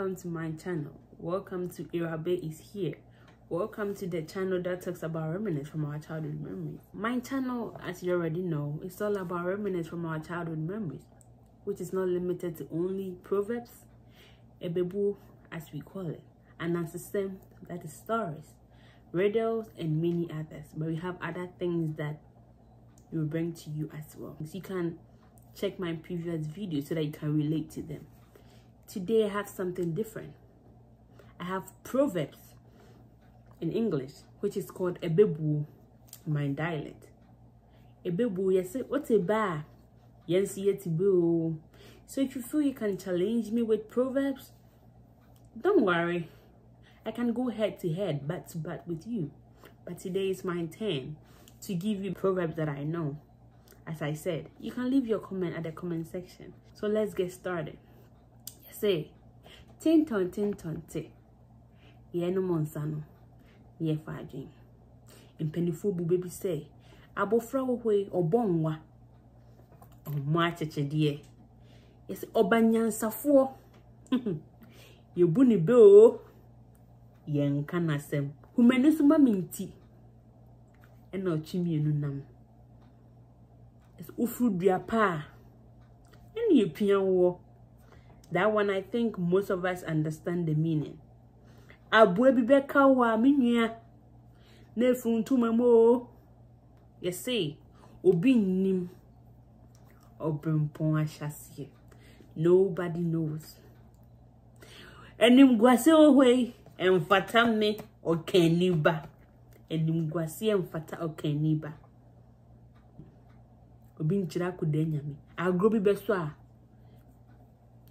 welcome to my channel. Welcome to Irabe is here. Welcome to the channel that talks about reminiscence from our childhood memories. My channel, as you already know, is all about reminiscence from our childhood memories, which is not limited to only proverbs, ebebu as we call it, and a system that is stories, riddles, and many others. But we have other things that we will bring to you as well. So you can check my previous videos so that you can relate to them. Today I have something different. I have proverbs in English, which is called ebebu, my dialect. Ebebu, yes, what's a ba? Yes, yet bu. So if you feel you can challenge me with proverbs, don't worry. I can go head to head, back to back with you. But today is my turn to give you proverbs that I know. As I said, you can leave your comment at the comment section. So let's get started. You say, tin ton te. Ye no monsano. Ye fajin. Impenifo bu baby say, abofra wo hwe obonwa. Omo acheche die. Yes, obanyansafo. Ye bu ni be o. Ye nka nasem. Humenu suma minti. Ena ochimienu nam. It's ufudria pa. And you pian. That one I think most of us understand the meaning. Abwe bibeka wa minya. Nefuntu memo. You see, obi nim. Obrimpon ashasiye. Nobody knows. Enim gwase ohwe. Emfata me okeniba. Enim gwase emfata okeniba. Obi nchira kudenya me. Agrobi beso a.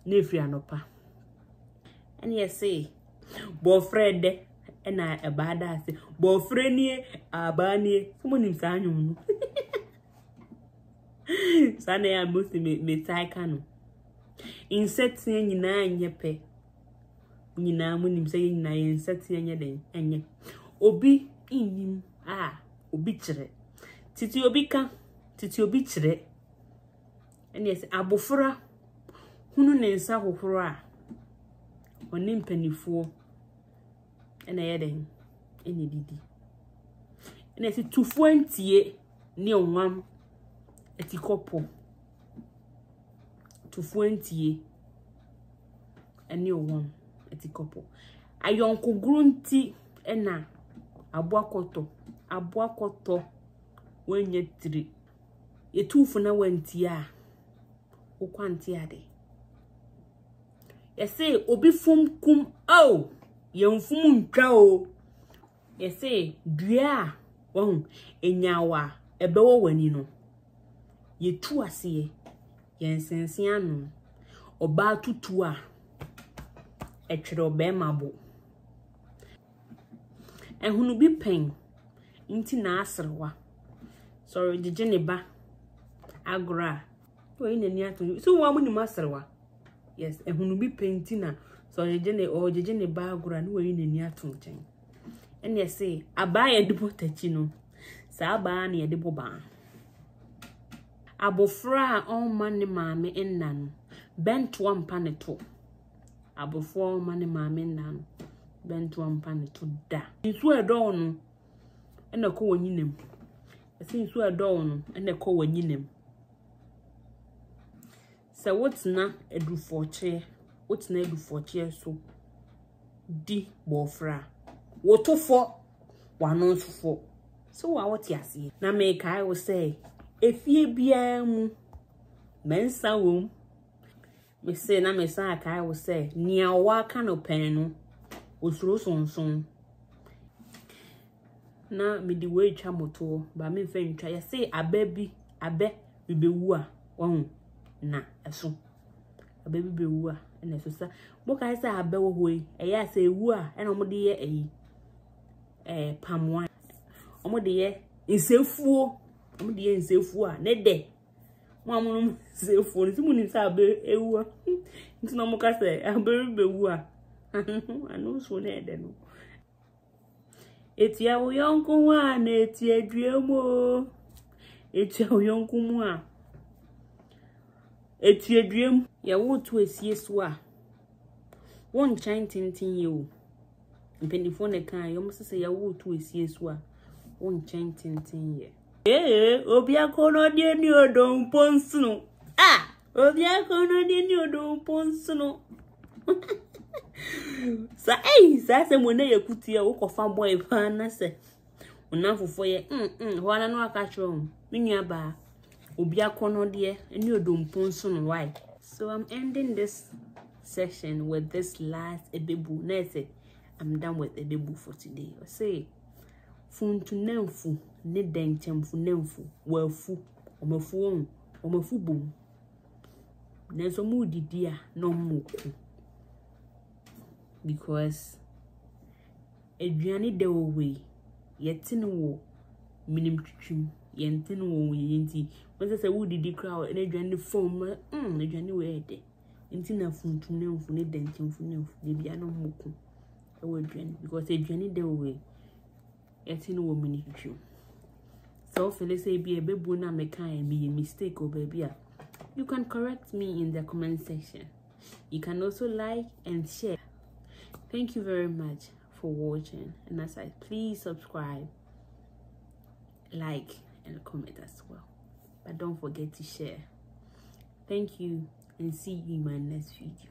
Nefri anopa. And you say, Bofrede, and I a badass. Bofrenie, abanie, someone in Sanum. Sunday I must me saikano. Insect saying in nine yepe. Nina munim saying nine insect saying any. Obi in him, obichere. Titi obika, titi obichere. And yes, abofra. Hunu nensa hohoro oni mpanifo ena yeden eni didi ena si tufo antie ne onwam etikopo tufo antie eni onwam etikopo ayonko grunti ena aboakoto wenye tiri etufu na wantie a okwantie ade. You say, obi fum kum oh, yen fum ntwa o. You say, dua enyawa ebewo wani no. Ye tu ase yen sensia no. Oba tutu a etwere oba mabo. Ehunu bi pen nti na asrewa. Sorry, jeje ba agra. We nani atu. So wa mu ni masrewa. Yes, ehunu bi pentina so jeje ne bagura no we nani atonchen. And you say abaya de botachi no. Sa aba na ye de boba. Abofra on mane maame enna no. Bento ampa ne to. Abofra on mane maame enna no. Bento ampa ne to da. Nsu edo no ena ko wanyinem. Ese nsu edo no ena ko wanyinem. So what's na edufoche? What's na edufoche so di bofra? Wotofo wanonsofo. So what you see? Na make I will say efie bia mu mensa wom. Me say na me say I will say nia wa kan open no osuro sonson. Na me di we twa moto ba me fe ntwa ya say abe bibewu a won na eso abebi bewu a na eso sa mo kai say abe wo hoi eya say ewu a na mo de ye pamwa mo de ye nsefuo mo de ye nsefuo a ne de mo amono nsefuo ni mu ni say abe ewu a nti no mo ka say abe bewu a anu so na de no etia wo yonko wa na etia duemo etia wo yonko mu a etiedwem ya wotu esie so a One chanting you. Pennyphone a kind, you almost say a wood to a CSWA. One chanting ye. Eh, Obia Cono dear new don't ponsuno. Ah, Obia Cono dear new don't ponsuno. So, that's a when you put your walk of farm boy, Pana say. Enough for ye, while I know I catch room. Minya bar. Obia Cono dear, and you don't ponsuno, why? So, I'm ending this session with this last ebebu. Nese, I'm done with ebebu for today. I say, fun to nemfu, ne denchem fu nemfu, wefu, omefu boom. Nezo moody dear, no muku. Because Adriani de way, yet tin wo, minim chum, yentin wo yinti. Once I say, woody de crowd, and Adriani foam, Adriani way de. Intina fun to nemfu, ne denchem fu nemfu, maybe I no muku. I will drain because Adriani de way. Etin woman you. So if let's say be a baby na me kind be a mistake or baby, you can correct me in the comment section. You can also like and share. Thank you very much for watching, and as I please subscribe, like and comment as well. But don't forget to share. Thank you and see you in my next video.